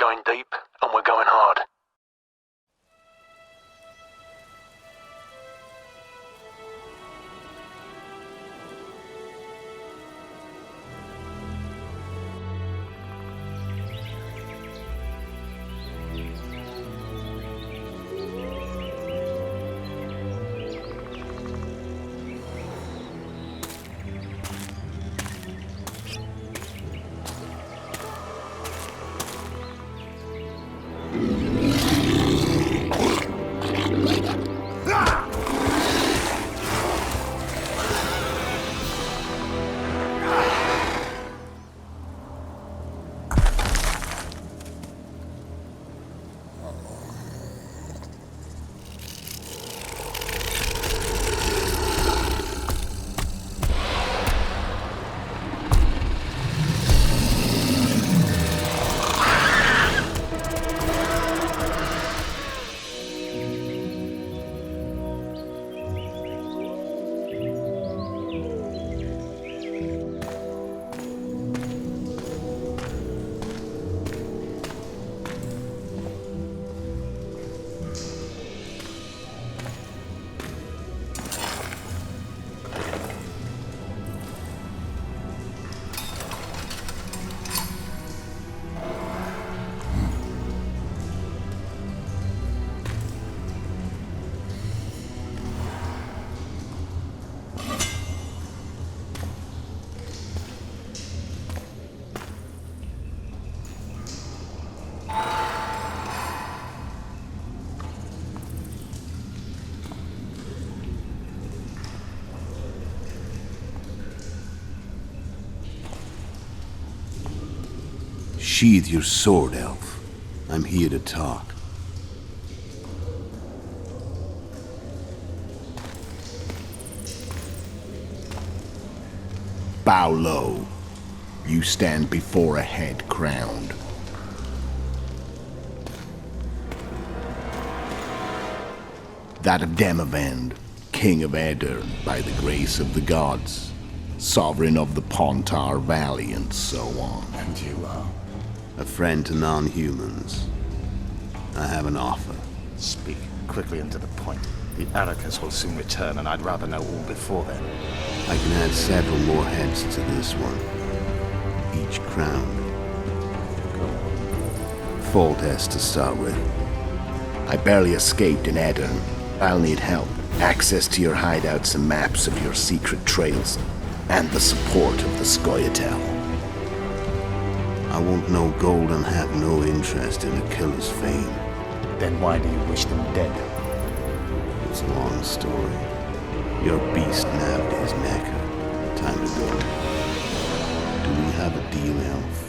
going deep, and we're going hard. Sheathe your sword, elf. I'm here to talk. Bow low. You stand before a head crowned. That of Demavend, king of Eder, by the grace of the gods, sovereign of the Pontar Valley, and so on. And you are? A friend to non-humans. I have an offer. Speak quickly and to the point. The Arrakis will soon return, and I'd rather know all before then. I can add several more heads to this one. Each crowned. Go on. Full test to start with. I barely escaped in Eder. I'll need help. Access to your hideouts and maps of your secret trails. And the support of the Scoia'tael. I want no gold and have no interest in a killer's fame. Then why do you wish them dead? It's a long story. Your beast nabbed his neck. Time to go. Do we have a deal, elf?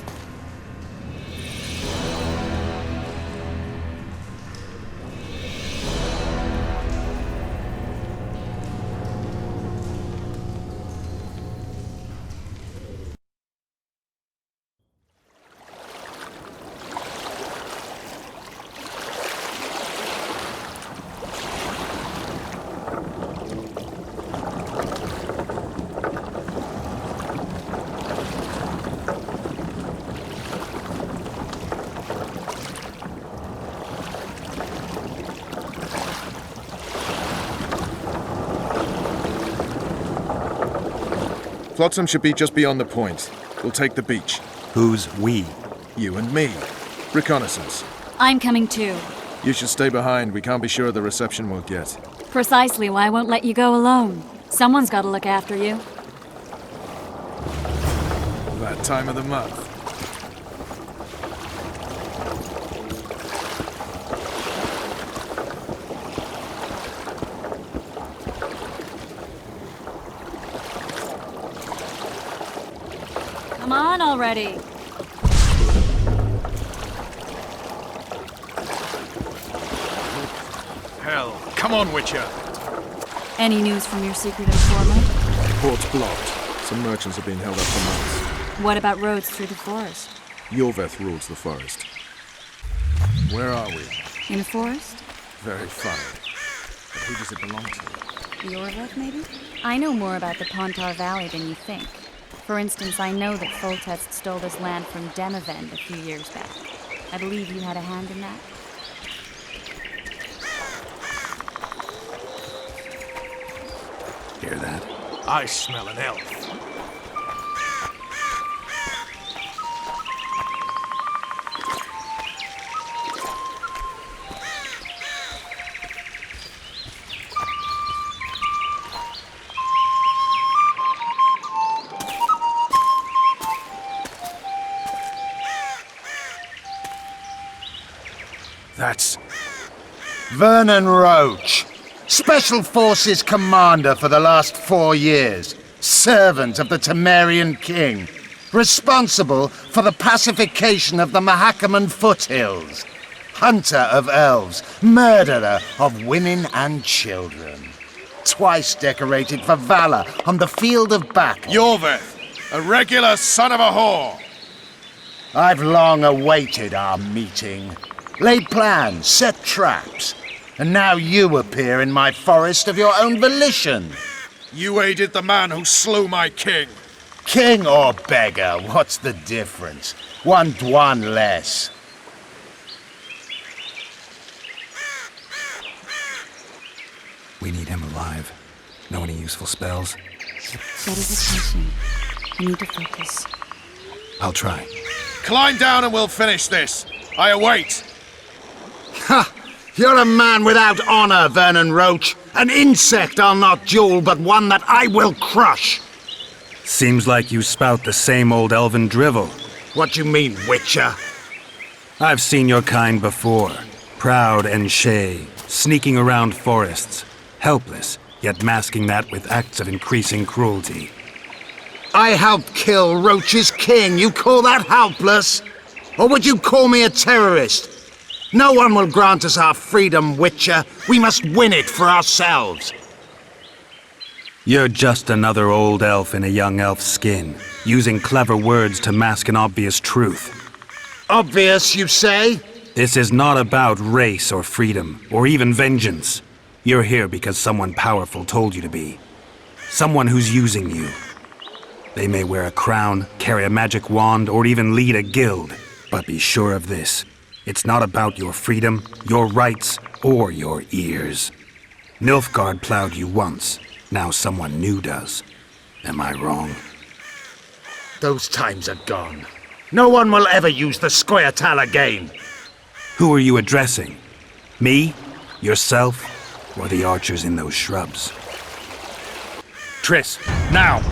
Flotsam should be just beyond the point. We'll take the beach. Who's we? You and me. Reconnaissance. I'm coming too. You should stay behind. We can't be sure of the reception we'll get. Precisely why I won't let you go alone. Someone's got to look after you. That time of the month. Come on already. Hell, come on, Witcher! Any news from your secret informant? Port's blocked. Some merchants have been held up for months. What about roads through the forest? Yorveth rules the forest. Where are we? In a forest? Very funny. But who does it belong to? Yorveth, maybe? I know more about the Pontar Valley than you think. For instance, I know that Foltest stole this land from Demavend a few years back. I believe you had a hand in that. Hear that? I smell an elf. That's Vernon Roach, Special Forces Commander for the last 4 years, servant of the Temerian King, responsible for the pacification of the Mahakaman foothills, hunter of elves, murderer of women and children, twice decorated for valor on the field of battle. Yorvith, a regular son of a whore. I've long awaited our meeting. Laid plans, set traps, and now you appear in my forest of your own volition. You aided the man who slew my king. King or beggar, what's the difference? One dwan less. We need him alive. Know any useful spells? Get his attention. I need to focus. I'll try. Climb down and we'll finish this. I await. Ha! You're a man without honor, Vernon Roach. An insect I'll not duel, but one that I will crush. Seems like you spout the same old elven drivel. What you mean, Witcher? I've seen your kind before. Proud and shay, sneaking around forests. Helpless, yet masking that with acts of increasing cruelty. I helped kill Roach's king. You call that helpless? Or would you call me a terrorist? No one will grant us our freedom, Witcher. We must win it for ourselves. You're just another old elf in a young elf's skin, using clever words to mask an obvious truth. Obvious, you say? This is not about race or freedom, or even vengeance. You're here because someone powerful told you to be. Someone who's using you. They may wear a crown, carry a magic wand, or even lead a guild. But be sure of this. It's not about your freedom, your rights, or your ears. Nilfgaard plowed you once. Now someone new does. Am I wrong? Those times are gone. No one will ever use the Scoia'tael again. Who are you addressing? Me? Yourself? Or the archers in those shrubs? Triss, now!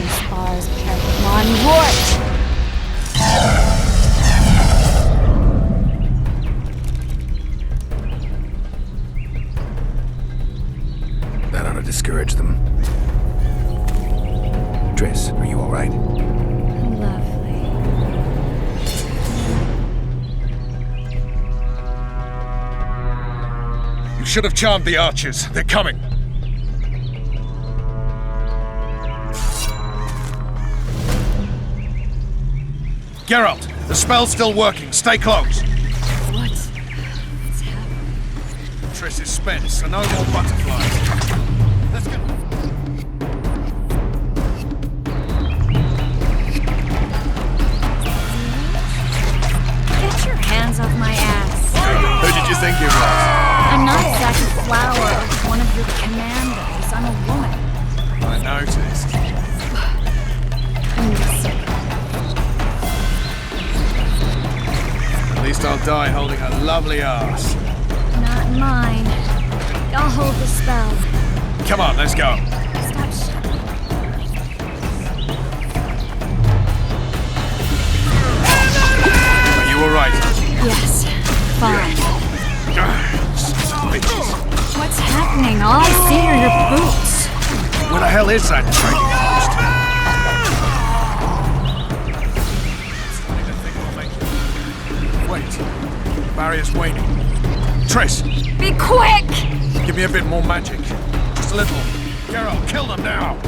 Spars Pokemon Rort! That ought to discourage them. Triss, are you all right? Lovely. You should have charmed the archers. They're coming. Geralt, the spell's still working. Stay close. What's happening? Triss is spent, so no more butterflies. Let's go. Get your hands off my ass. Who did you think you was? I'm not exactly flower of one of your commanders. I'm a woman. I noticed. At least I'll die holding a lovely ass. Not mine. I'll hold the spell. Come on, let's go. Stop shouting. Are you alright? Yes. Fine. Bitches. What's happening? All I see are your boots. Where the hell is that trading post? Wait. Barrier's waning. Triss, Be quick! give me a bit more magic. Just a little. Geralt, kill them now!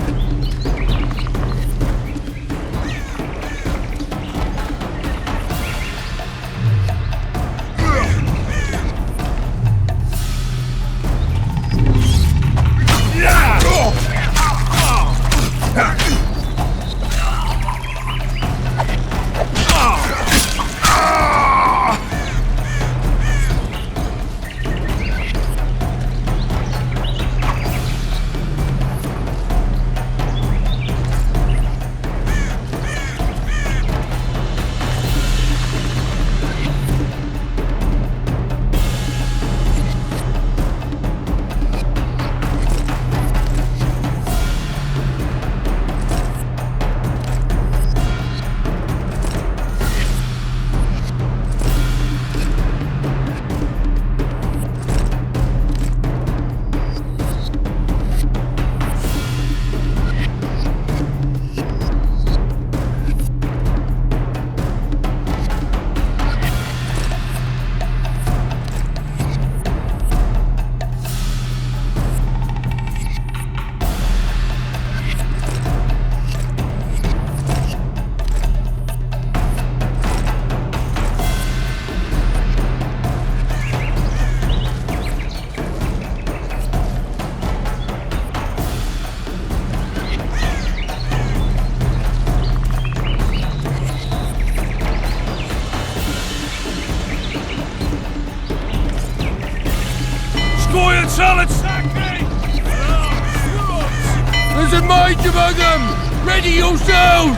There's a mage among them! Ready yourselves!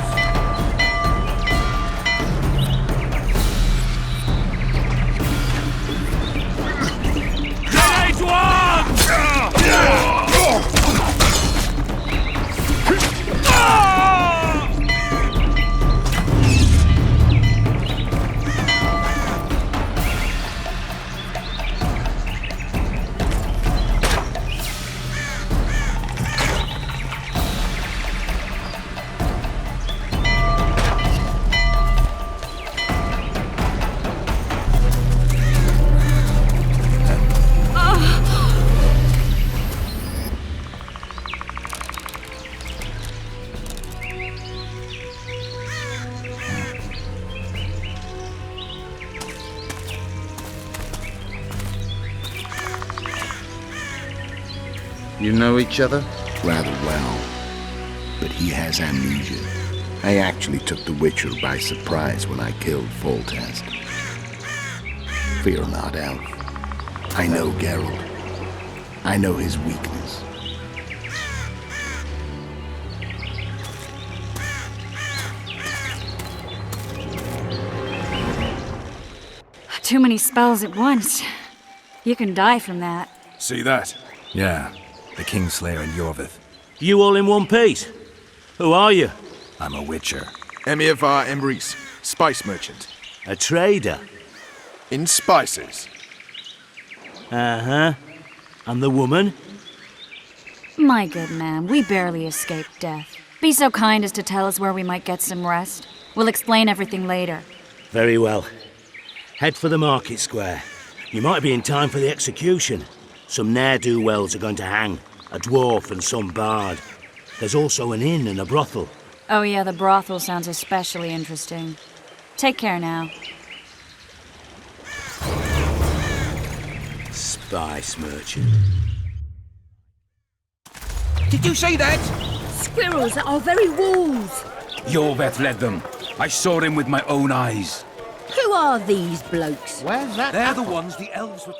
Grenade one! You know each other? Rather well. But he has amnesia. I actually took the Witcher by surprise when I killed Foltest. Fear not, Elf. I know Geralt. I know his weakness. Too many spells at once. You can die from that. See that? Yeah, the Kingslayer and Yorvith. You all in one piece? Who are you? I'm a Witcher. Emir var Emrys, spice merchant. A trader? In spices. Uh-huh. And the woman? My good man, we barely escaped death. Be so kind as to tell us where we might get some rest. We'll explain everything later. Very well. Head for the market square. You might be in time for the execution. Some ne'er-do-wells are going to hang. A dwarf and some bard. There's also an inn and a brothel. Oh yeah, the brothel sounds especially interesting. Take care now. Spice merchant. Did you say that? Squirrels at our very walls. Yorveth led them. I saw him with my own eyes. Who are these blokes? Where's that? They're the ones the elves were...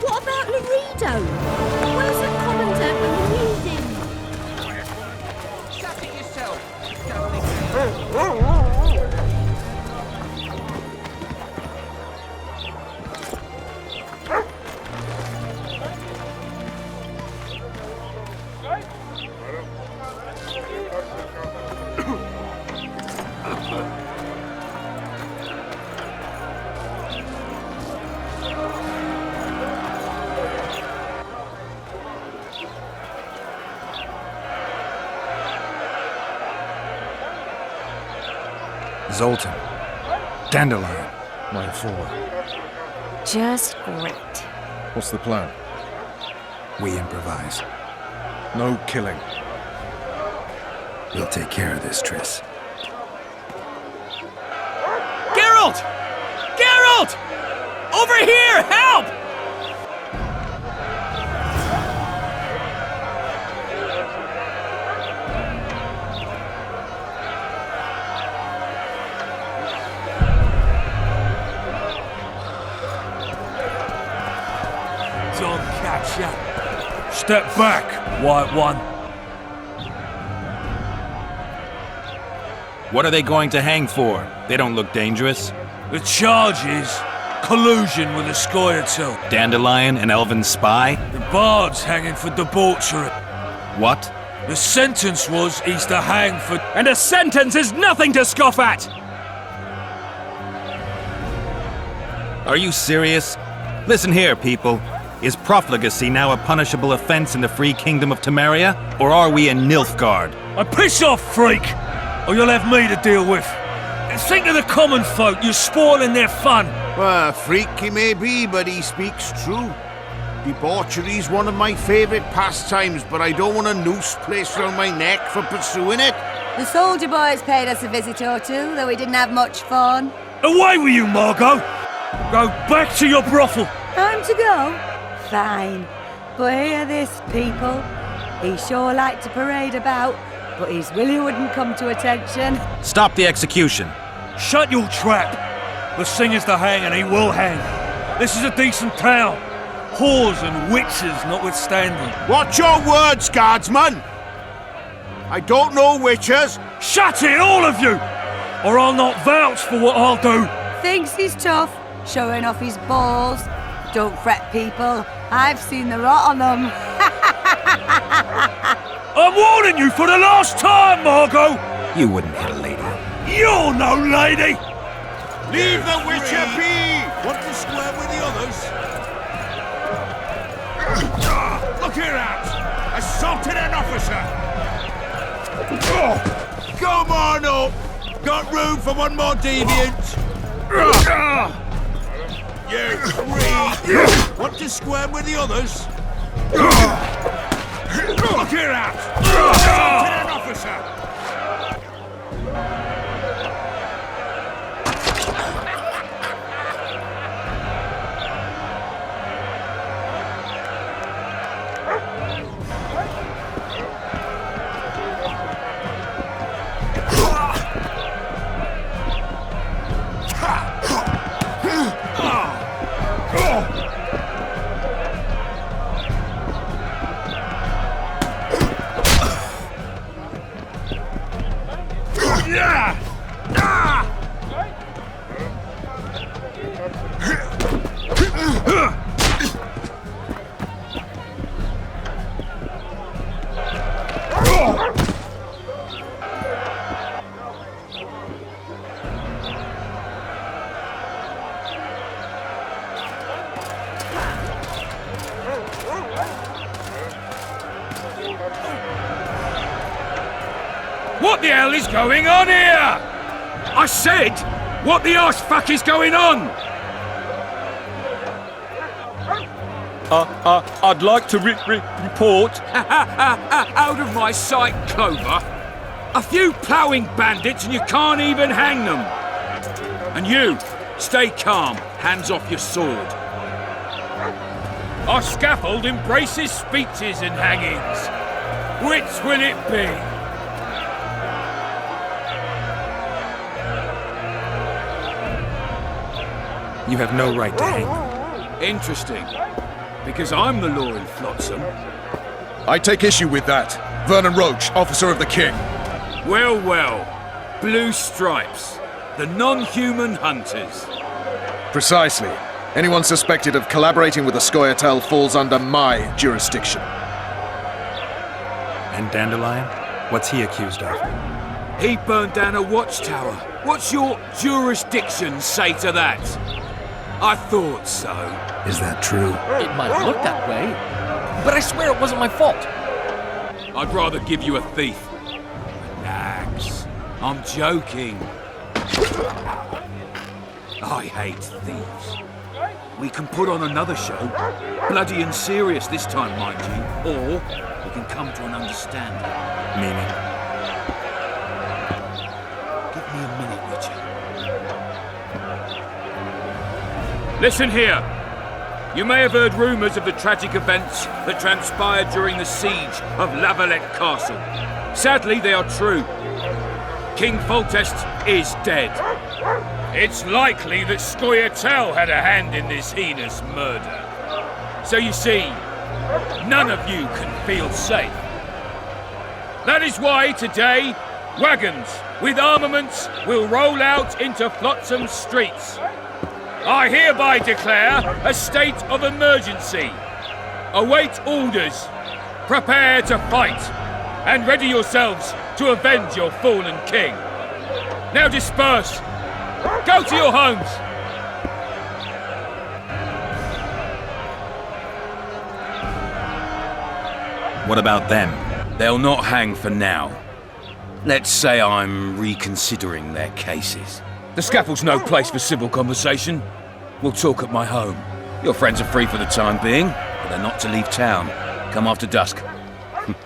What about Laredo? Where's the commander and the reading? Shut it yourself! Zoltan. Dandelion. Mine forward. Just great. What's the plan? We improvise. No killing. We'll take care of this, Triss. Geralt! Geralt! Over here! Help! Don't catch ya. Step back, White One. What are they going to hang for? They don't look dangerous. The charge is collusion with the Scoia'tael. Dandelion, an elven spy? The bard's hanging for debauchery. What? The sentence was he's to hang for... And a sentence is nothing to scoff at! Are you serious? Listen here, people. Is profligacy now a punishable offense in the free kingdom of Temeria? Or are we in Nilfgaard? Piss off, freak! Or you'll have me to deal with. Think of the common folk, you're spoiling their fun. Well, a freak he may be, but he speaks true. Debauchery's one of my favourite pastimes, but I don't want a noose placed around my neck for pursuing it. The soldier boys paid us a visit or two, though we didn't have much fun. Away with you, Margot! Go back to your brothel! Time to go? Fine. But hear this, people. He sure liked to parade about, but his Willie wouldn't come to attention. Stop the execution. Shut your trap! The singer's to hang and he will hang. This is a decent town. Whores and witches notwithstanding. Watch your words, guardsman! I don't know witches. Shut it, all of you! Or I'll not vouch for what I'll do. Thinks he's tough, showing off his balls. Don't fret, people. I've seen the rot on them. I'm warning you for the last time, Margot! You wouldn't hit a lady. You're no lady! Leave the witcher be! Want to square with the others? Look here out! Assaulted an officer! Come on up! Got room for one more deviant? You three! Want to square with the others? Look here out! Assaulted an officer! What the hell is going on here? I said, what the arse fuck is going on? I'd like to report. Out of my sight, Clover. A few ploughing bandits and you can't even hang them. And you, stay calm, hands off your sword. Our scaffold embraces speeches and hangings. Which will it be? You have no right to hang. Interesting. Because I'm the law in Flotsam. I take issue with that. Vernon Roach, officer of the king. Well, well. Blue stripes. The non-human hunters. Precisely. Anyone suspected of collaborating with the Scoia'tael falls under my jurisdiction. And Dandelion? What's he accused of? He burned down a watchtower. What's your jurisdiction say to that? I thought so. Is that true? It might look that way, but I swear it wasn't my fault. I'd rather give you a thief. Relax. I'm joking. I hate thieves. We can put on another show. Bloody and serious this time, mind you. Or we can come to an understanding. Meaning? Give me a minute, Richard. Listen here. You may have heard rumours of the tragic events that transpired during the siege of Lavalette Castle. Sadly, they are true. King Foltest is dead. It's likely that Scoia'tael had a hand in this heinous murder. So you see, none of you can feel safe. That is why today, wagons with armaments will roll out into Flotsam's streets. I hereby declare a state of emergency. Await orders. Prepare to fight. And ready yourselves to avenge your fallen king. Now disperse. Go to your homes. What about them? They'll not hang for now. Let's say I'm reconsidering their cases. The scaffold's no place for civil conversation. We'll talk at my home. Your friends are free for the time being, but they're not to leave town. Come after dusk.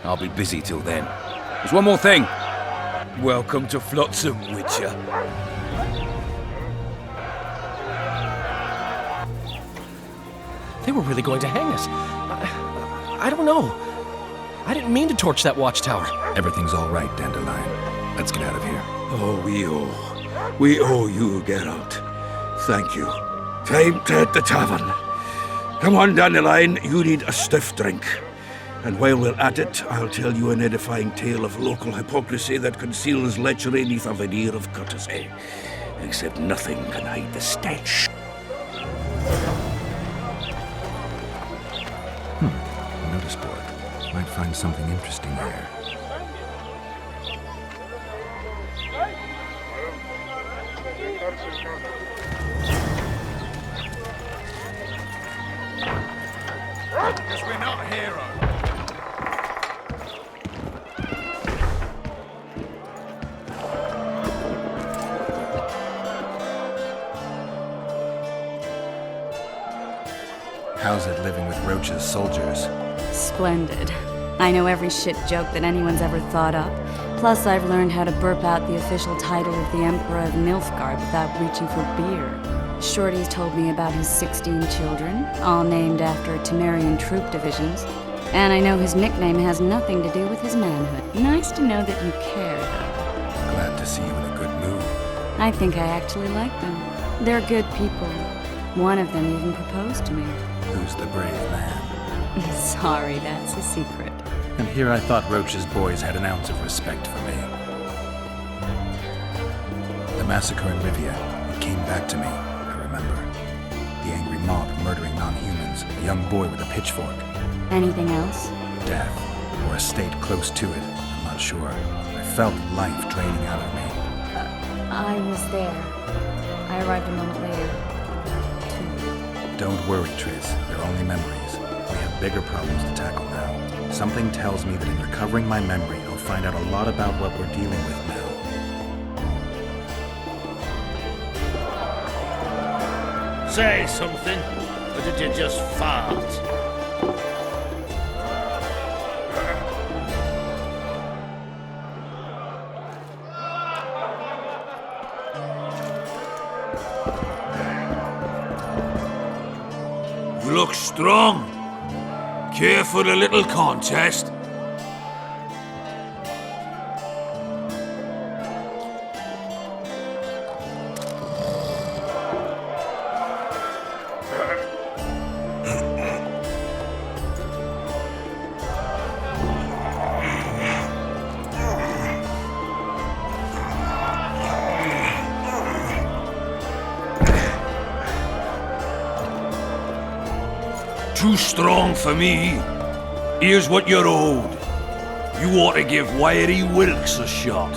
I'll be busy till then. There's one more thing. Welcome to Flotsam, Witcher. They were really going to hang us. I don't know. I didn't mean to torch that watchtower. Everything's all right, Dandelion. Let's get out of here. Oh, we owe you, Geralt. Thank you. Time to hit the tavern. Come on, Dandelion, you need a stiff drink. And while we're at it, I'll tell you an edifying tale of local hypocrisy that conceals lechery neath a veneer of courtesy. Except nothing can hide the stench. Notice board. Might find something interesting here. Because we're not heroes. How's it living with Roach's soldiers? Splendid. I know every shit joke that anyone's ever thought up. Plus, I've learned how to burp out the official title of the Emperor of Nilfgaard without reaching for beer. Shorty's told me about his 16 children, all named after Temerian troop divisions. And I know his nickname has nothing to do with his manhood. Nice to know that you care, though. Glad to see you in a good mood. I think I actually like them. They're good people. One of them even proposed to me. Who's the brave man? Sorry, that's a secret. And here I thought Roach's boys had an ounce of respect for me. The massacre in Rivia, it came back to me, I remember. The angry mob murdering non-humans, a young boy with a pitchfork. Anything else? Death, or a state close to it, I'm not sure. I felt life draining out of me. I was there. I arrived a moment later. Don't worry, Triss. They're only memories. We have bigger problems to tackle now. Something tells me that in recovering my memory, I'll find out a lot about what we're dealing with now. Say something, or did you just fart? You look strong. Care for a little contest? Too strong for me. Here's what you're owed. You ought to give Wiry Wilkes a shot.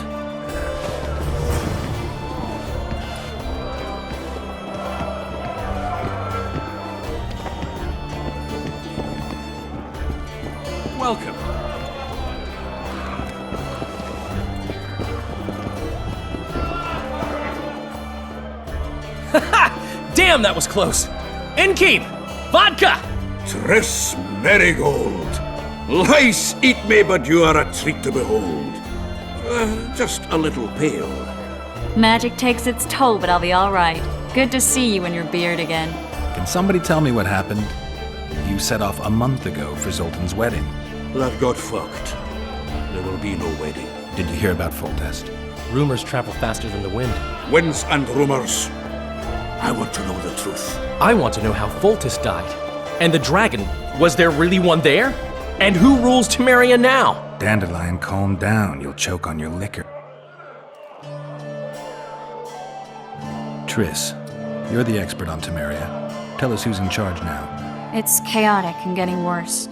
Welcome. Damn, that was close. Innkeep! Vodka! Triss Marigold. Lice eat me, but you are a treat to behold. Just a little pale. Magic takes its toll, but I'll be all right. Good to see you in your beard again. Can somebody tell me what happened? You set off a month ago for Zoltan's wedding. That got fucked. There will be no wedding. Did you hear about Foltest? Rumors travel faster than the wind. Winds and rumors. I want to know the truth. I want to know how Foltest died. And the dragon, was there really one there? And who rules Temeria now? Dandelion, calm down. You'll choke on your liquor. Triss, you're the expert on Temeria. Tell us who's in charge now. It's chaotic and getting worse.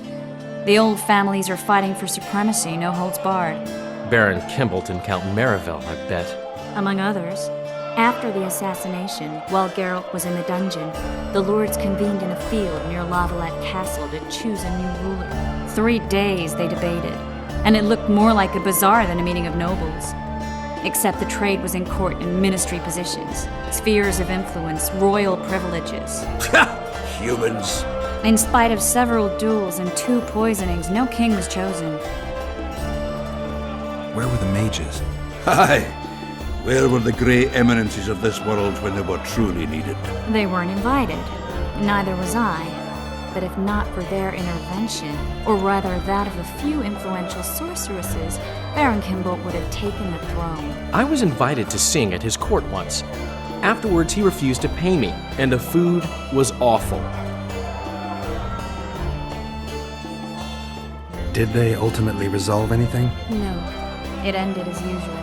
The old families are fighting for supremacy, no holds barred. Baron Kimbalt and Count Marivel, I bet. Among others. After the assassination, while Geralt was in the dungeon, the lords convened in a field near Lavalette Castle to choose a new ruler. 3 days they debated, and it looked more like a bazaar than a meeting of nobles. Except the trade was in court and ministry positions, spheres of influence, royal privileges. Humans. In spite of several duels and 2 poisonings, no king was chosen. Where were the mages? Aye. Where were the grey eminences of this world when they were truly needed? They weren't invited. Neither was I. that if not for their intervention, or rather that of a few influential sorceresses, Baron Kimbolt would have taken the throne. I was invited to sing at his court once. Afterwards, he refused to pay me, and the food was awful. Did they ultimately resolve anything? No, it ended as usual.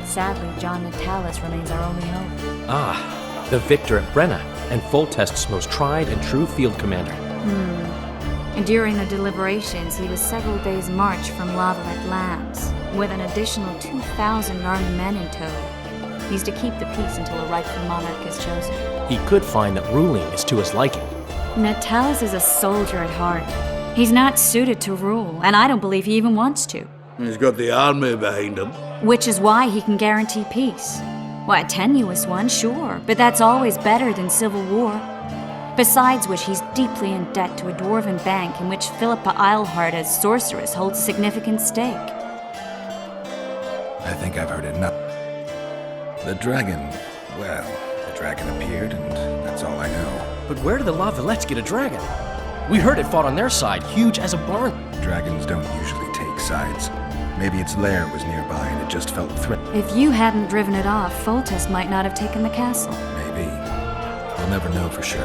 Sadly, John Natalis remains our only hope. Ah, the victor at Brenna, and Foltest's most tried and true field commander. And during the deliberations, he was several days' march from Lavalette Lands, with an additional 2,000 armed men in tow. He's to keep the peace until a rightful monarch is chosen. He could find that ruling is to his liking. Natalis is a soldier at heart. He's not suited to rule, and I don't believe he even wants to. He's got the army behind him. Which is why he can guarantee peace. Why, a tenuous one, sure, but that's always better than civil war. Besides which, he's deeply in debt to a dwarven bank in which Philippa Eilhart, as sorceress, holds a significant stake. I think I've heard enough. The dragon appeared, and that's all I know. But where did the Lavalettes get a dragon? We heard it fought on their side, huge as a barn. Dragons don't usually take sides. Maybe its lair was nearby and it just felt threatened. If you hadn't driven it off, Foltest might not have taken the castle. Maybe. We'll never know for sure.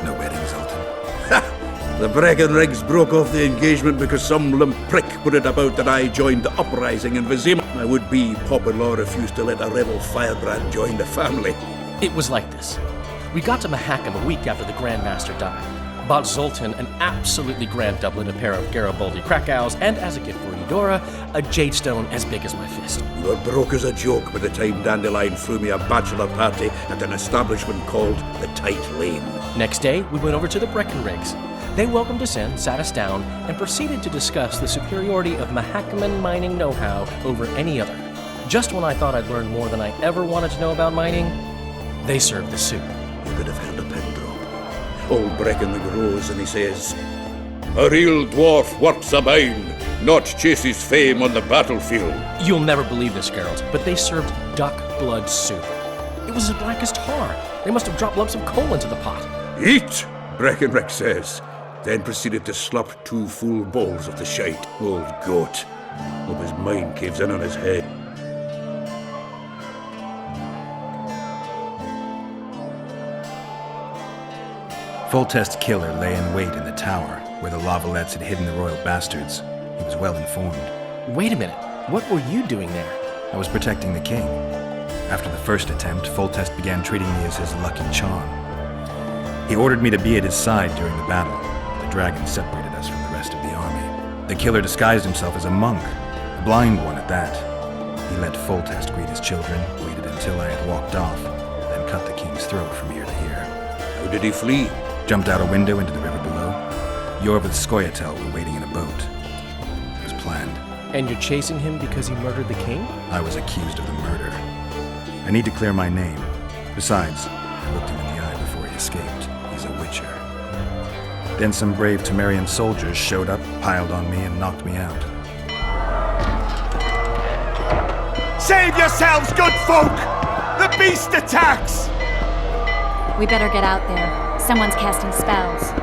No wedding, Zoltan. The Breckenrigs broke off the engagement because some limp prick put it about that I joined the uprising in Vizima. My would-be Popper-in-law refused to let a rebel firebrand join the family. It was like this. We got to Mahakam a week after the Grandmaster died. Bought Zoltan an absolutely grand doublet, a pair of Garibaldi Krakows, and as a gift for Eudora, a jadestone as big as my fist. You were broke as a joke by the time Dandelion threw me a bachelor party at an establishment called the Tight Lane. Next day, we went over to the Breckenrigs. They welcomed us in, sat us down, and proceeded to discuss the superiority of Mahakaman mining know-how over any other. Just when I thought I'd learned more than I ever wanted to know about mining, they served the soup. You could have heard a pin drop. Old Breckenridge rose and he says, "A real dwarf works a mine, not chases fame on the battlefield." You'll never believe this, Geralt, but they served duck blood soup. It was as black as tar. They must have dropped lumps of coal into the pot. "Eat," Breckenridge says, then proceeded to slop 2 full bowls of the shite. Old goat. Hope his mind caves in on his head. Foltest's killer lay in wait in the tower, where the Lavalettes had hidden the royal bastards. He was well informed. Wait a minute. What were you doing there? I was protecting the king. After the first attempt, Foltest began treating me as his lucky charm. He ordered me to be at his side during the battle. The dragon separated us from the rest of the army. The killer disguised himself as a monk, a blind one at that. He let Foltest greet his children, waited until I had walked off, then cut the king's throat from ear to ear. How did he flee? Jumped out a window into the river below. Yor with Skoyatel were waiting in a boat. It was planned. And you're chasing him because he murdered the king? I was accused of the murder. I need to clear my name. Besides, I looked him in the eye before he escaped. He's a witcher. Then some brave Temerian soldiers showed up, piled on me, and knocked me out. Save yourselves, good folk! The beast attacks! We better get out there. Someone's casting spells.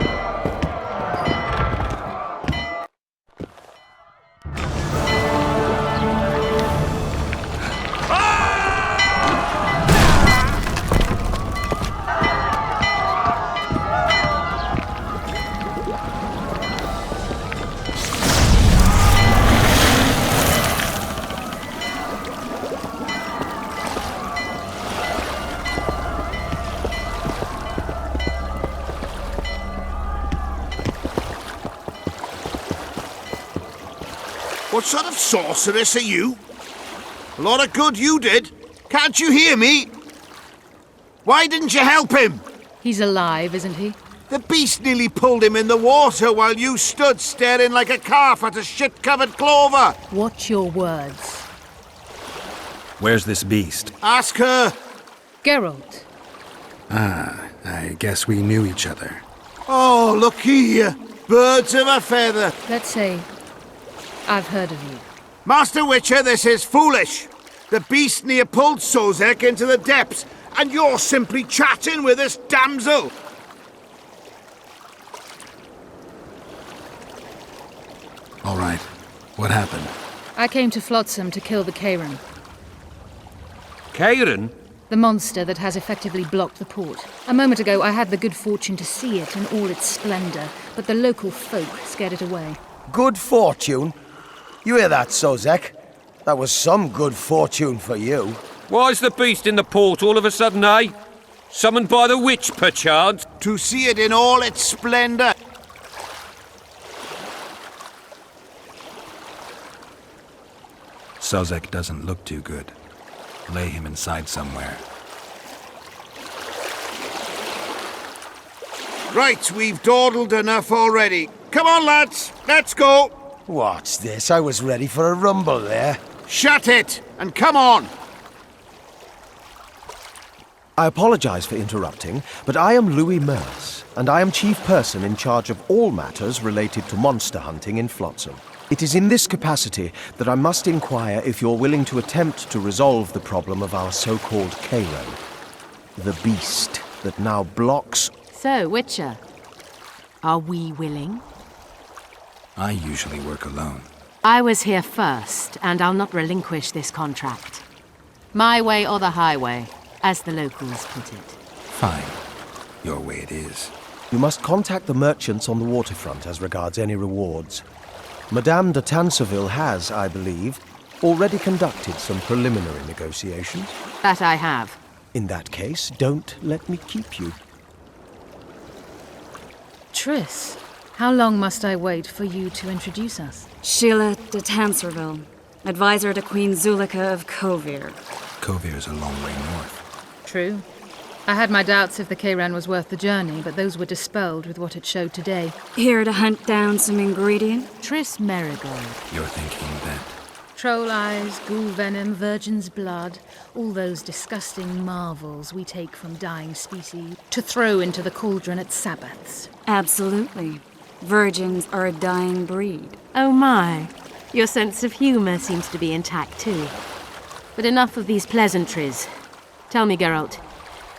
What sort of sorceress are you? A lot of good you did. Can't you hear me? Why didn't you help him? He's alive, isn't he? The beast nearly pulled him in the water while you stood staring like a calf at a shit-covered clover. Watch your words. Where's this beast? Ask her. Geralt. Ah, I guess we knew each other. Oh, look here. Birds of a feather. Let's say I've heard of you. Master Witcher, this is foolish. The beast near pulled Sozek into the depths, And you're simply chatting with this damsel! All right. What happened? I came to Flotsam to kill the Kairan, Kairan? the monster that has effectively blocked the port. A moment ago, I had the good fortune to see it in all its splendor, but the local folk scared it away. Good fortune? You hear that, Sozek? That was some good fortune for you. Why's the beast in the port all of a sudden, eh? Summoned by the witch, perchance? To see it in all its splendor. Sozek doesn't look too good. Lay him inside somewhere. Right, we've dawdled enough already. Come on, lads, let's go. What's this? I was ready for a rumble there. Shut it, and come on. I apologize for interrupting, but I am Louis Merce, and I am chief person in charge of all matters related to monster hunting in Flotsam. It is in this capacity that I must inquire if you're willing to attempt to resolve the problem of our so-called Kairan, the beast that now blocks... So, Witcher, are we willing? I usually work alone. I was here first, and I'll not relinquish this contract. My way or the highway, as the locals put it. Fine. Your way it is. You must contact the merchants on the waterfront as regards any rewards. Madame de Tanseville has, I believe, already conducted some preliminary negotiations. That I have. In that case, don't let me keep you. Triss, how long must I wait for you to introduce us? Sheila de Tanserville, advisor to Queen Zulika of Kovir. Kovir's a long way north. True. I had my doubts if the Kairan was worth the journey, but those were dispelled with what it showed today. Here to hunt down some ingredient? Triss Merigold. You're thinking that... Troll eyes, ghoul venom, virgin's blood, all those disgusting marvels we take from dying species to throw into the cauldron at Sabbaths. Absolutely. Virgins are a dying breed. Oh my. Your sense of humour seems to be intact too. But enough of these pleasantries. Tell me, Geralt,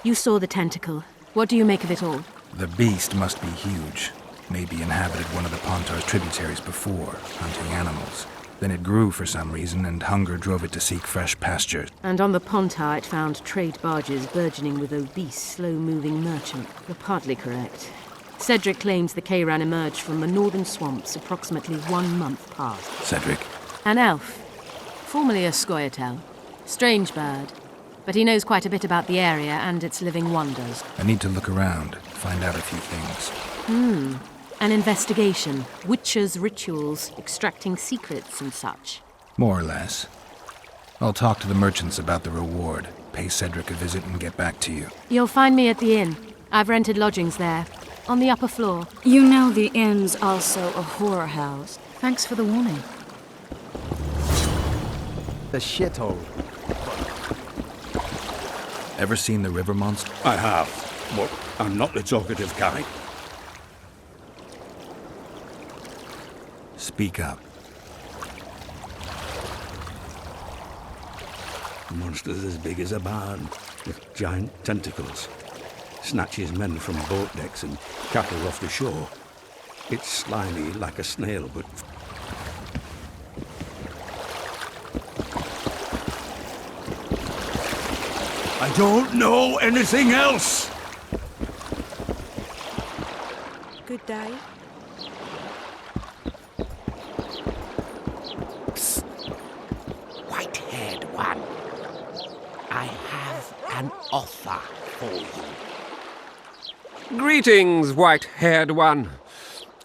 you saw the tentacle. What do you make of it all? The beast must be huge. Maybe inhabited one of the Pontar's tributaries before, hunting animals. Then it grew for some reason, and hunger drove it to seek fresh pastures. And on the Pontar it found trade barges burgeoning with obese, slow-moving merchants. You're partly correct. Cedric claims the Kairan emerged from the northern swamps approximately 1 month past. Cedric? An elf. Formerly a Scoia'tael. Strange bird. But he knows quite a bit about the area and its living wonders. I need to look around, find out a few things. An investigation. Witchers' rituals, extracting secrets and such. More or less. I'll talk to the merchants about the reward, pay Cedric a visit and get back to you. You'll find me at the inn. I've rented lodgings there, on the upper floor. You know the inn's also a horror house. Thanks for the warning. The shithole. Ever seen the river monster? I have, but I'm not the talkative kind. Speak up. The monster's as big as a barn, with giant tentacles. Snatches men from boat decks and cattle off the shore. It's slimy like a snail, but... I don't know anything else! Good day. Psst. White-haired one. I have an offer for you. Greetings, white-haired one.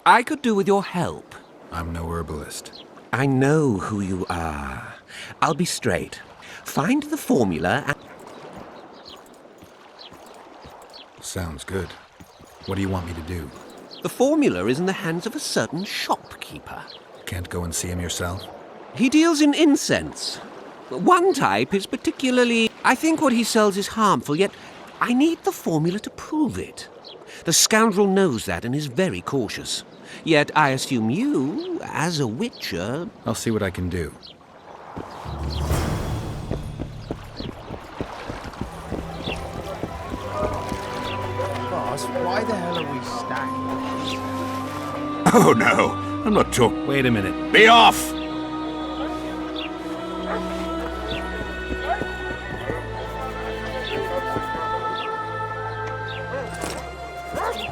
I could do with your help. I'm no herbalist. I know who you are. I'll be straight. Find the formula and... Sounds good. What do you want me to do? The formula is in the hands of a certain shopkeeper. Can't go and see him yourself? He deals in incense. One type is particularly... I think what he sells is harmful, yet I need the formula to prove it. The scoundrel knows that and is very cautious. Yet I assume you, as a witcher... I'll see what I can do. Just why the hell are we stacked? Oh no, I'm not talking. Wait a minute. Be off!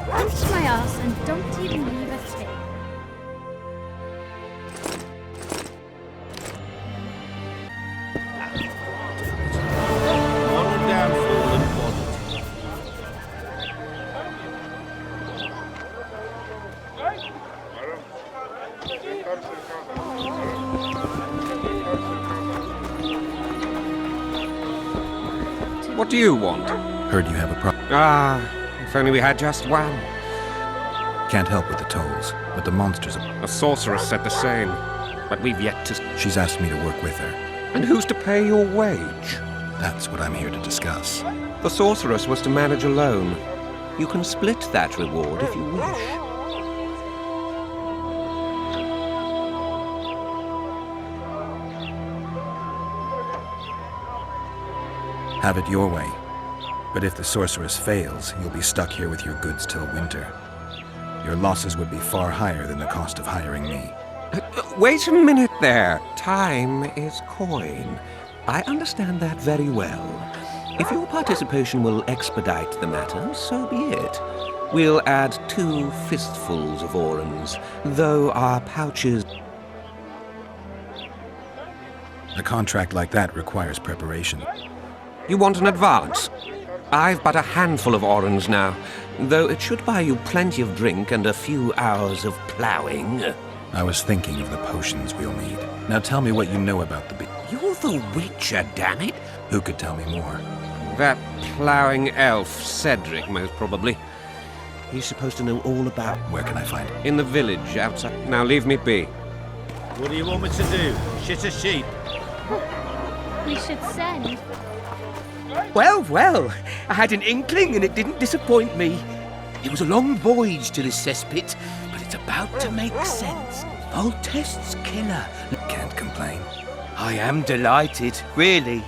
Punch my ass and don't even leave a thing. Moral downfall and quality. What do you want? Heard you have a problem. If only we had just one. Can't help with the tolls, but the monsters are... A sorceress said the same, but we've yet to... She's asked me to work with her. And who's to pay your wage? That's what I'm here to discuss. The sorceress was to manage alone. You can split that reward if you wish. Have it your way. But if the sorceress fails, you'll be stuck here with your goods till winter. Your losses would be far higher than the cost of hiring me. Wait a minute there. Time is coin. I understand that very well. If your participation will expedite the matter, so be it. We'll add 2 fistfuls of orans, though our pouches... A contract like that requires preparation. You want an advance? I've but a handful of orans now, though it should buy you plenty of drink and a few hours of ploughing. I was thinking of the potions we'll need. Now tell me what you know about the You're the Witcher, damn it! Who could tell me more? That ploughing elf, Cedric, most probably. He's supposed to know all about... Where can I find him? In the village, outside. Now leave me be. What do you want me to do? Shit a sheep? We should send. Well, well, I had an inkling and it didn't disappoint me. It was a long voyage to this cesspit, but it's about to make sense. Voltest's killer. Can't complain. I am delighted, really.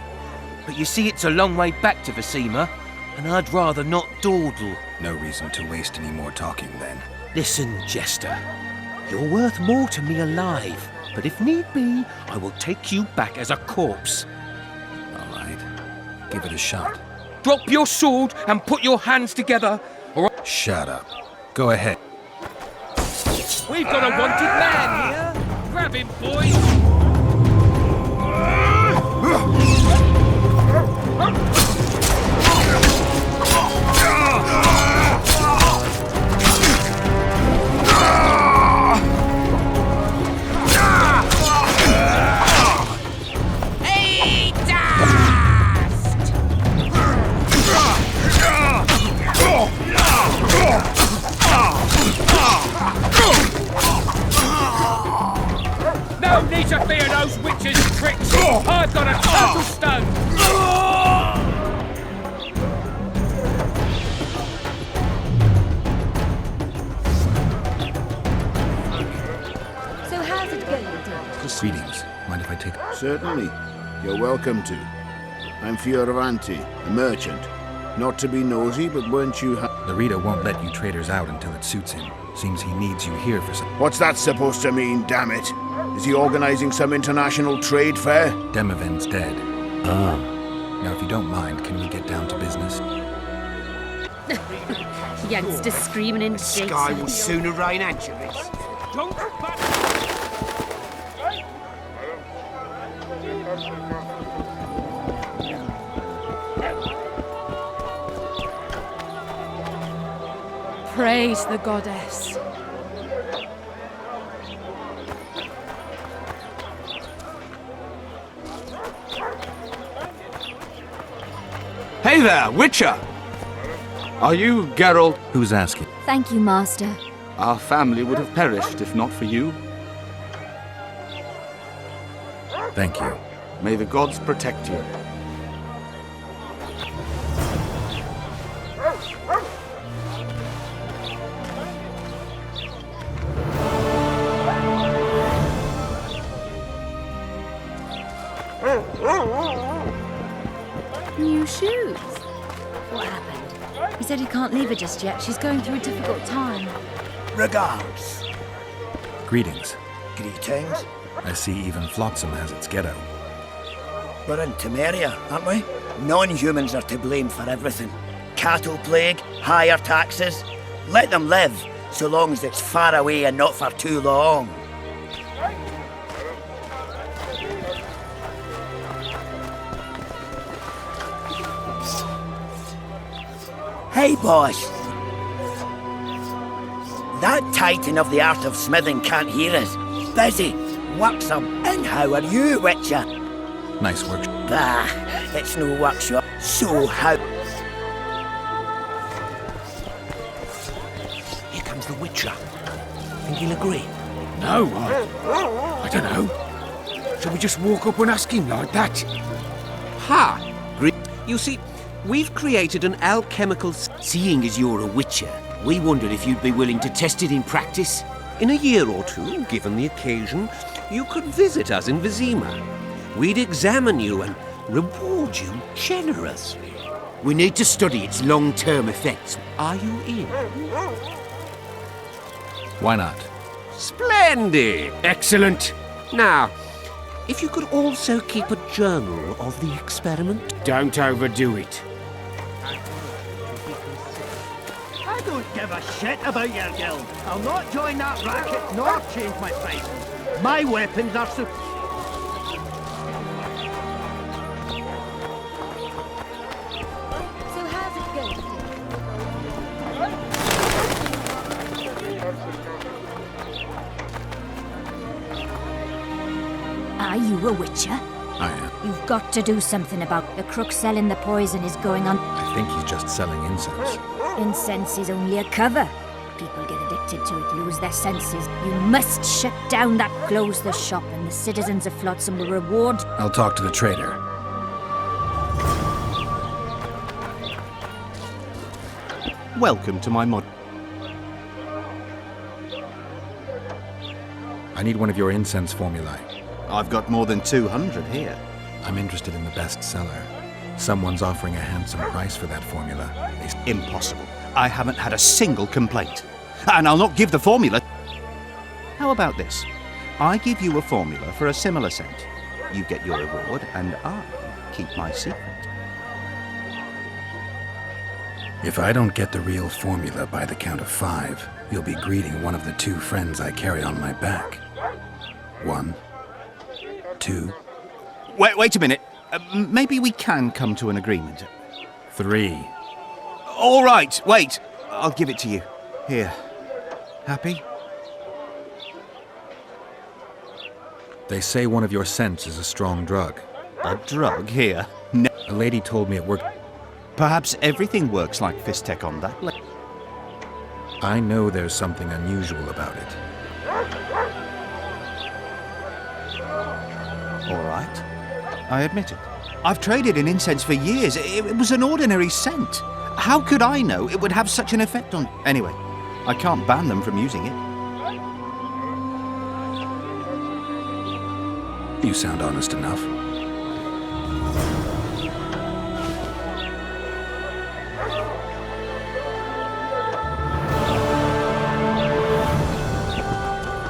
But you see, it's a long way back to Vasima, and I'd rather not dawdle. No reason to waste any more talking, then. Listen, Jester. You're worth more to me alive, but if need be, I will take you back as a corpse. All right. Give it a shot. Drop your sword and put your hands together, or... Shut up. Go ahead. We've got a wanted man here! Grab him, boys! No need to fear those witches' tricks! I've got a turtle stone! So how's it going, Dad? Greetings. Mind if I take... Certainly. You're welcome to. I'm Fioravanti, a merchant. Not to be nosy, but weren't you Larita won't let you traders out until it suits him. Seems he needs you here for some... What's that supposed to mean, damn it? Is he organizing some international trade fair? Demoven's dead. Now, if you don't mind, can we get down to business? Youngster screaming in The sky will sooner rain anchovies. Praise the goddess. Hey there, Witcher! Are you Geralt? Who's asking? Thank you, Master. Our family would have perished if not for you. Thank you. May the gods protect you. New shoes. What happened? He said he can't leave her just yet. She's going through a difficult time. Regards. Greetings. Greetings. I see even Flotsam has its ghetto. We're in Temeria, aren't we? Non-humans are to blame for everything. Cattle plague, higher taxes. Let them live, so long as it's far away and not for too long. Hey, boss. That titan of the art of smithing can't hear us. Busy. Works some. And how are you, Witcher? Nice work. Bah, it's no workshop. So how... Here comes the Witcher. Think he'll agree? No, I don't know. Shall we just walk up and ask him like that? Ha! You see, we've created an alchemical... Seeing as you're a witcher, we wondered if you'd be willing to test it in practice. In a year or two, given the occasion, you could visit us in Vizima. We'd examine you and reward you generously. We need to study its long-term effects. Are you in? Why not? Splendid! Excellent! Now, if you could also keep a journal of the experiment. Don't overdo it. I don't give a shit about your guild. I'll not join that racket nor change my prices. My weapons are so... So how's it going? Are you a witcher? I am. You've got to do something about the crook selling the poison is going on. I think he's just selling incense. Incense is only a cover. People get addicted to it, lose their senses. You must shut down that, close the shop, and the citizens of Flotsam will reward... I'll talk to the trader. Welcome to my mod. I need one of your incense formulae. I've got more than 200 here. I'm interested in the best seller. Someone's offering a handsome price for that formula. It's impossible. I haven't had a single complaint. And I'll not give the formula. How about this? I give you a formula for a similar scent. You get your reward, and I keep my secret. If I don't get the real formula by the count of 5, you'll be greeting one of the 2 friends I carry on my back. 1, 2... Wait a minute. Maybe we can come to an agreement. 3. All right, wait. I'll give it to you. Here. Happy? They say one of your scents is a strong drug. A drug here? No. A lady told me it worked. Perhaps everything works like Fistech on that. I know there's something unusual about it. All right. I admit it. I've traded in incense for years. It was an ordinary scent. How could I know it would have such an effect on... Anyway, I can't ban them from using it. You sound honest enough.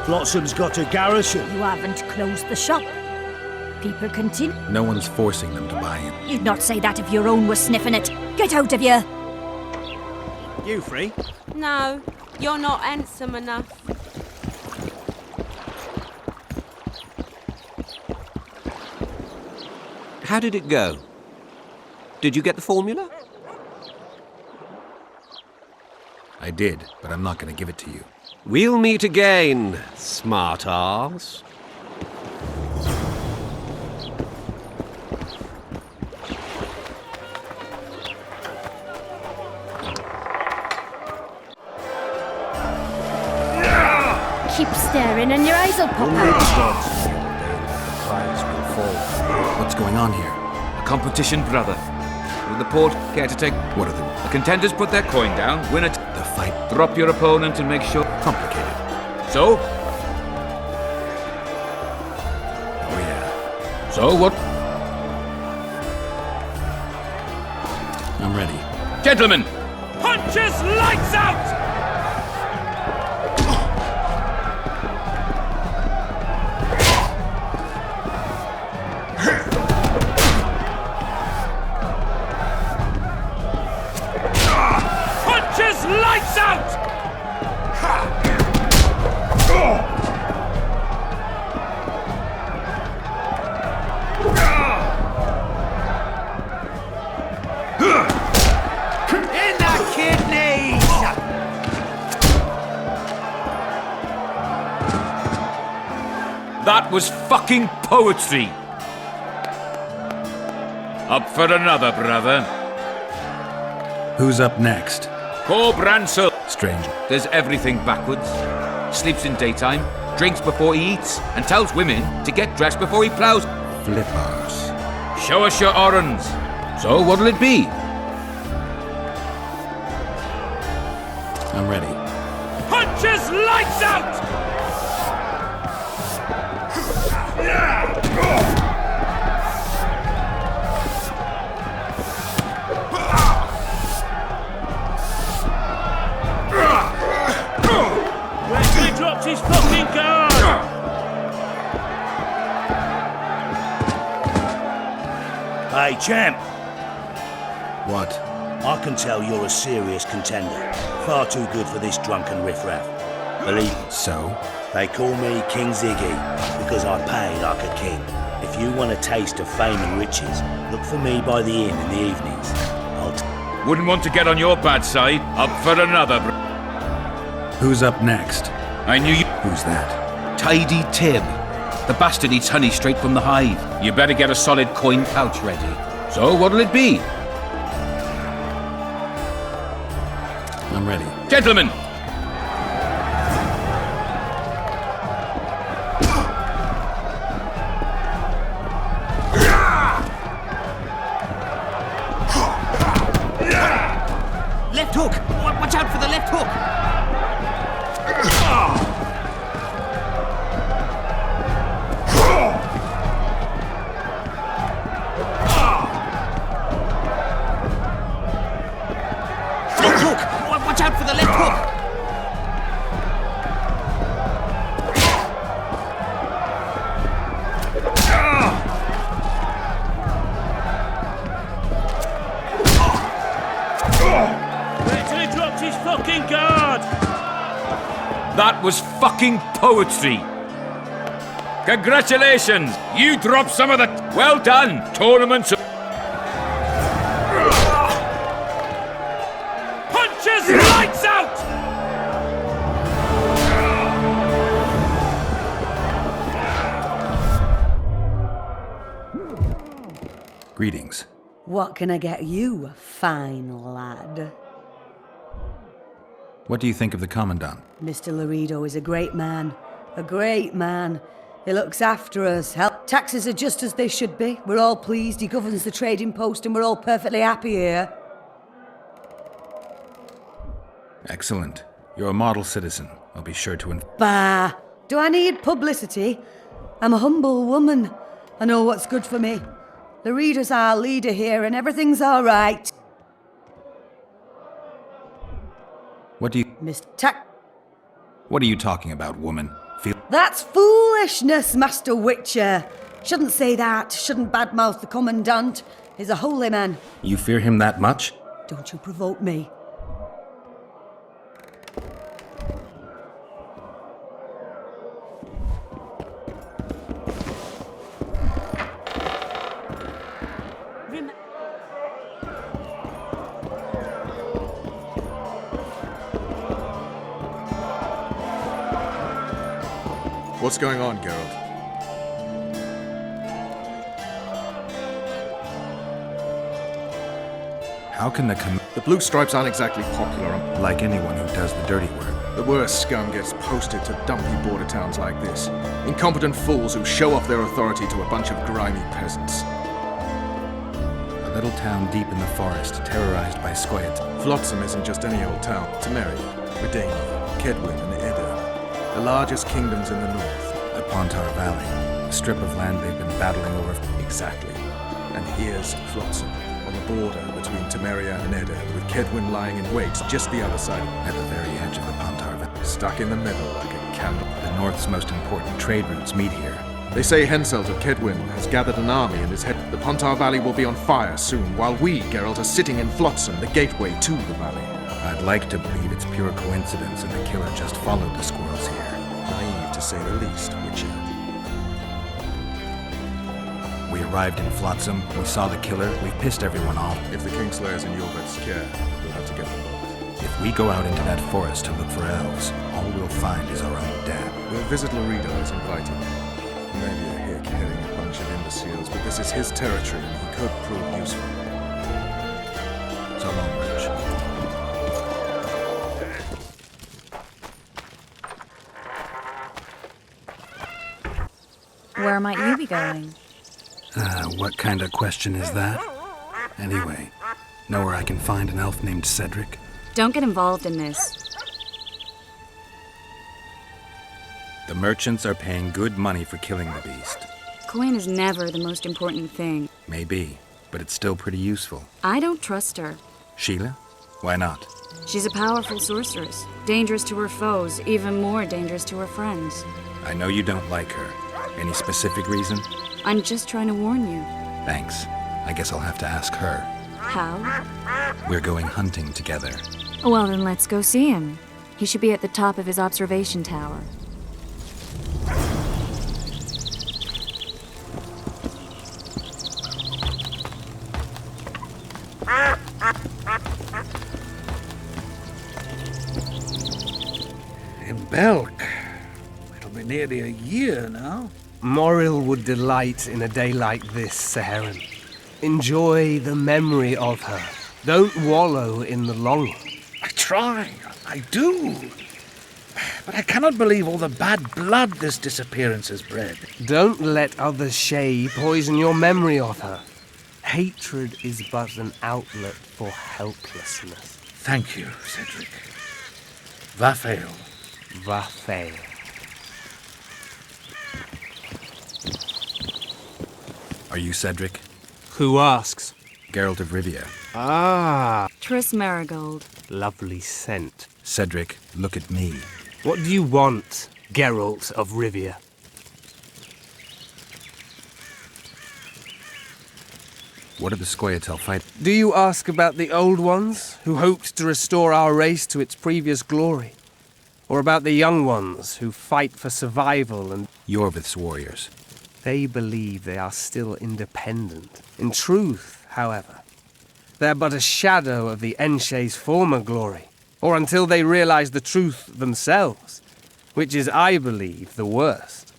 Flotsam's got a garrison. You haven't closed the shop. People continue. No one's forcing them to buy in. You'd not say that if your own were sniffing it. Get out of here! You free? No, you're not handsome enough. How did it go? Did you get the formula? I did, but I'm not going to give it to you. We'll meet again, smart arse. Keep staring and your eyes will pop out. What's going on here? A competition, brother. Will the port care to take... What are the... The contenders put their coin down, win it. The fight... Drop your opponent and make sure... Complicated. So? Oh, yeah. So what? I'm ready. Gentlemen, Punches lights out! Punches lights out! In the kidneys! That was fucking poetry! Up for another, brother. Who's up next? Poor Bransel. Stranger. Does everything backwards. Sleeps in daytime, drinks before he eats, and tells women to get dressed before he plows. Flippers. Show us your orange. So what'll it be? I'm ready. Punches lights out! He dropped his fucking guard! Hey, champ. What? I can tell you're a serious contender. Far too good for this drunken riffraff. Believe me. So? They call me King Ziggy because I pay like a king. If you want a taste of fame and riches, look for me by the inn in the evenings. Wouldn't want to get on your bad side. Up for another, Who's up next? I knew you. Who's that? Tidy Tim. The bastard eats honey straight from the hive. You better get a solid coin pouch ready. So what'll it be? I'm ready. Gentlemen! Left hook! Watch out for the left hook! Left hook! Watch out for the left hook! Wait till he dropped his fucking guard! That was fucking poetry! Congratulations! You dropped some of the... Well done! Tournaments... Punches lights out! Greetings. What can I get you, fine lad? What do you think of the Commandant? Mr. Laredo is a great man. A great man. He looks after us. Taxes are just as they should be. We're all pleased. He governs the trading post and we're all perfectly happy here. Excellent. You're a model citizen. I'll be sure to... Bah! Do I need publicity? I'm a humble woman. I know what's good for me. Laredo's our leader here and everything's all right. What do you... Mr. What are you talking about, woman? That's foolishness, Master Witcher. Shouldn't say that. Shouldn't badmouth the Commandant. He's a holy man. You fear him that much? Don't you provoke me. What's going on, Geralt? How can The blue stripes aren't exactly popular. Like anyone who does the dirty work. The worst scum gets posted to dumpy border towns like this. Incompetent fools who show off their authority to a bunch of grimy peasants. A little town deep in the forest, terrorized by Scoia'tael. Flotsam isn't just any old town. Temeria, Redania, Kedwin, and Edda. The largest kingdoms in the north. The Pontar Valley. A strip of land they've been battling over... Exactly. And here's Flotsam, a on the border between Temeria and Edirn, with Kedwin lying in wait just the other side. At the very edge of the Pontar Valley. Stuck in the middle like a candle. The North's most important trade routes meet here. They say Henselt of Kedwin has gathered an army and is headed. The Pontar Valley will be on fire soon, while we, Geralt, are sitting in Flotsam, the gateway to the valley. I'd like to believe it's pure coincidence and the killer just followed the squirrels here. Naive, to say the least, Witcher. We arrived in Flotsam, we saw the killer, we've pissed everyone off. If the Kingslayer's in Jorvet's care, we'll have to get them both. If we go out into that forest to look for elves, all we'll find is our own dad. We'll visit Laredo as invited. Maybe a hick heading a bunch of imbeciles, but this is his territory and he could prove useful. So long, Rich. Where might you be going? What kind of question is that? Anyway, know where I can find an elf named Cedric? Don't get involved in this. The merchants are paying good money for killing the beast. Coin is never the most important thing. Maybe, but it's still pretty useful. I don't trust her. Sheila? Why not? She's a powerful sorceress. Dangerous to her foes, even more dangerous to her friends. I know you don't like her. Any specific reason? I'm just trying to warn you. Thanks. I guess I'll have to ask her. How? We're going hunting together. Well, then let's go see him. He should be at the top of his observation tower. In Belk. It'll be nearly a year now. Moril would delight in a day like this, Saharan. Enjoy the memory of her. Don't wallow in the longing. I try. I do. But I cannot believe all the bad blood this disappearance has bred. Don't let other Shay poison your memory of her. Hatred is but an outlet for helplessness. Thank you, Cedric. Vafael. Vafael. Are you Cedric? Who asks? Geralt of Rivia. Ah. Triss Marigold. Lovely scent. Cedric, look at me. What do you want, Geralt of Rivia? What are the Scoia'tael fight? Do you ask about the old ones, who hoped to restore our race to its previous glory? Or about the young ones, who fight for survival and... Jorvith's warriors. They believe they are still independent. In truth, however, they're but a shadow of the Enshay's former glory, or until they realize the truth themselves, which is, I believe, the worst.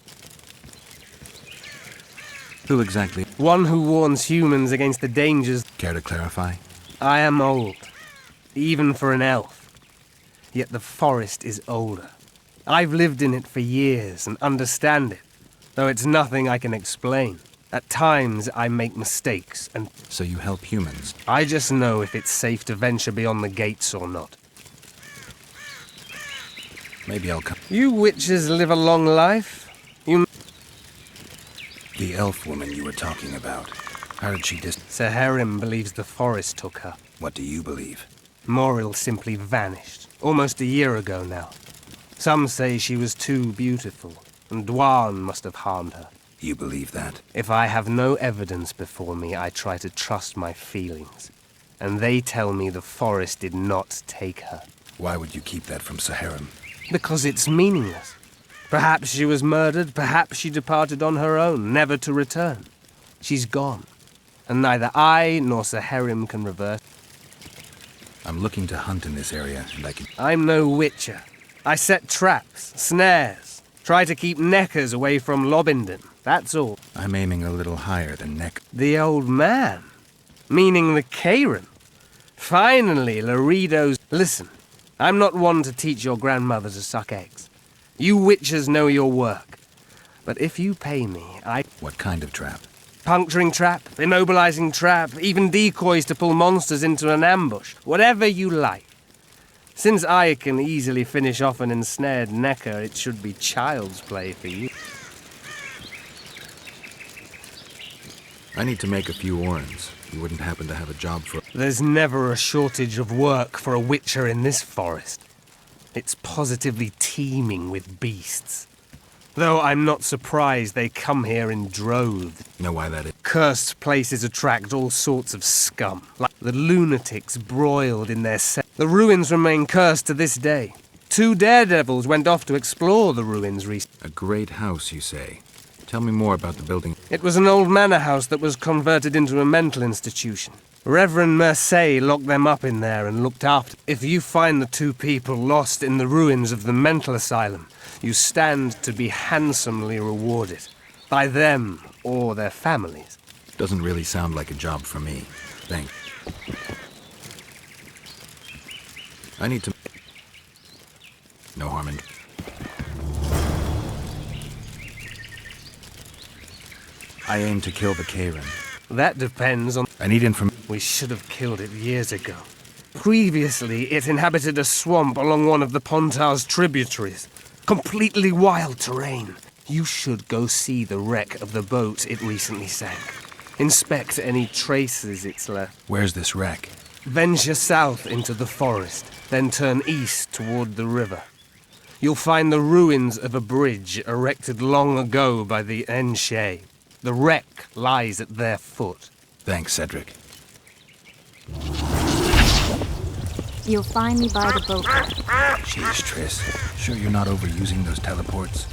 Who exactly? One who warns humans against the dangers. Care to clarify? I am old, even for an elf. Yet the forest is older. I've lived in it for years and understand it, though it's nothing I can explain. At times, I make mistakes, and... So you help humans? I just know if it's safe to venture beyond the gates or not. Maybe I'll come. You witches live a long life. You... The elf woman you were talking about. How did she Saharim believes the forest took her. What do you believe? Moril simply vanished, almost a year ago now. Some say she was too beautiful, and Dwan must have harmed her. You believe that? If I have no evidence before me, I try to trust my feelings. And they tell me the forest did not take her. Why would you keep that from Saharim? Because it's meaningless. Perhaps she was murdered, perhaps she departed on her own, never to return. She's gone, and neither I nor Saharim can reverse. I'm looking to hunt in this area, and I can... I'm no witcher. I set traps, snares, try to keep neckers away from Lobinden, that's all. I'm aiming a little higher than neck. The old man? Meaning the Karen? Finally, Laredo's... Listen, I'm not one to teach your grandmother to suck eggs. You witchers know your work. But if you pay me, I... What kind of trap? Puncturing trap, immobilizing trap, even decoys to pull monsters into an ambush. Whatever you like. Since I can easily finish off an ensnared necker, it should be child's play for you. I need to make a few orens. You wouldn't happen to have a job for... There's never a shortage of work for a witcher in this forest. It's positively teeming with beasts. Though I'm not surprised they come here in droves. Know why that is? Cursed places attract all sorts of scum, like the lunatics broiled in their The ruins remain cursed to this day. 2 daredevils went off to explore the ruins recently. A great house, you say? Tell me more about the building. It was an old manor house that was converted into a mental institution. Reverend Mercier locked them up in there and looked after. If you find the 2 people lost in the ruins of the mental asylum, you stand to be handsomely rewarded. By them or their families. Doesn't really sound like a job for me. Thanks. I need to... No harm in... I aim to kill the Karen. That depends on... I need information. We should have killed it years ago. Previously, it inhabited a swamp along one of the Pontar's tributaries. Completely wild terrain. You should go see the wreck of the boat it recently sank. Inspect any traces it's left. Where's this wreck? Venture south into the forest, then turn east toward the river. You'll find the ruins of a bridge erected long ago by the Enshe. The wreck lies at their foot. Thanks, Cedric. You'll find me by the boat. Jeez, Triss. Sure you're not overusing those teleports?